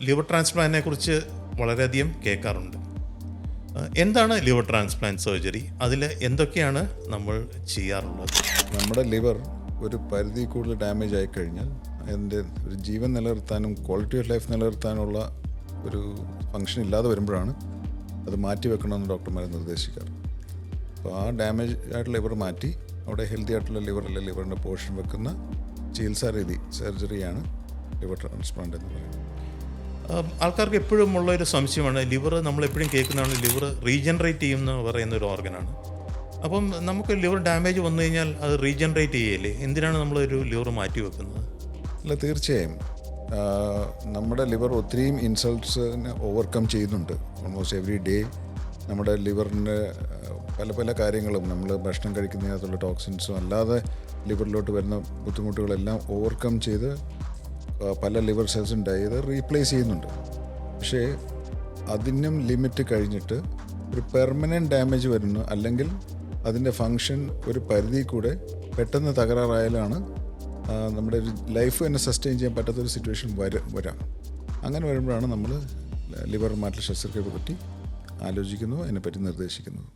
Liver ട്രാൻസ്പ്ലാന്റിനെ കുറിച്ച് വളരെയധികം കേൾക്കാറുണ്ട്. എന്താണ് ലിവർ ട്രാൻസ്പ്ലാന്റ് സർജറി? അതിൽ എന്തൊക്കെയാണ് നമ്മൾ ചെയ്യാറുള്ളത്? നമ്മുടെ ലിവർ ഒരു പരിധി കൂടുതൽ ഡാമേജ് ആയിക്കഴിഞ്ഞാൽ അതിൻ്റെ ഒരു ജീവൻ നിലനിർത്താനും ക്വാളിറ്റി ഓഫ് ലൈഫ് നിലനിർത്താനുള്ള ഒരു ഫങ്ഷൻ ഇല്ലാതെ വരുമ്പോഴാണ് അത് മാറ്റി വെക്കണമെന്ന് ഡോക്ടർമാർ നിർദ്ദേശിക്കാറ്. അപ്പോൾ ആ ഡാമേജ് ആയിട്ടുള്ള ലിവർ മാറ്റി അവിടെ ഹെൽത്തി ആയിട്ടുള്ള ലിവർ അല്ലെ ലിവറിൻ്റെ പോർഷൻ വെക്കുന്ന ചികിത്സാ രീതി സർജറിയാണ് ലിവർ ട്രാൻസ്പ്ലാന്റ് എന്ന് പറയുന്നത്. ആൾക്കാർക്ക് എപ്പോഴും ഉള്ളൊരു സംശയമാണ്, ലിവർ നമ്മളെപ്പോഴും കേൾക്കുന്നതാണ് ലിവർ റീജനറേറ്റ് ചെയ്യുമെന്ന് പറയുന്ന ഒരു ഓർഗനാണ്. അപ്പം നമുക്ക് ലിവർ ഡാമേജ് വന്നു കഴിഞ്ഞാൽ അത് റീജനറേറ്റ് ചെയ്യല്ലേ? എന്തിനാണ് നമ്മളൊരു ലിവർ മാറ്റി വെക്കുന്നത്? അല്ല, തീർച്ചയായും നമ്മുടെ ലിവർ ഒത്തിരിയും ഇൻസൾട്ട്സിനെ ഓവർകം ചെയ്യുന്നുണ്ട്. ഓൾമോസ്റ്റ് എവറി ഡേ നമ്മുടെ ലിവറിൻ്റെ പല പല കാര്യങ്ങളും നമ്മൾ ഭക്ഷണം കഴിക്കുന്നതിനകത്തുള്ള ടോക്സിൻസും അല്ലാതെ ലിവറിലോട്ട് വരുന്ന ബുദ്ധിമുട്ടുകളെല്ലാം ഓവർകം ചെയ്ത് പല ലിവർ സെൽസും ചെയ്ത് റീപ്ലേസ് ചെയ്യുന്നുണ്ട്. പക്ഷേ അതിനും ലിമിറ്റ് കഴിഞ്ഞിട്ട് ഒരു പെർമനൻറ്റ് ഡാമേജ് വരുന്നു, അല്ലെങ്കിൽ അതിൻ്റെ ഫങ്ഷൻ ഒരു പരിധി കൂടെ പെട്ടെന്ന് തകരാറായാലാണ് നമ്മുടെ ഒരു ലൈഫ് തന്നെ സസ്റ്റെയിൻ ചെയ്യാൻ പറ്റാത്തൊരു സിറ്റുവേഷൻ വരാം. അങ്ങനെ വരുമ്പോഴാണ് നമ്മൾ ലിവർ മാറ്റൽ ശസ്ത്രക്രിയയെ പറ്റി ആലോചിക്കുന്നു, അതിനെപ്പറ്റി നിർദ്ദേശിക്കുന്നത്.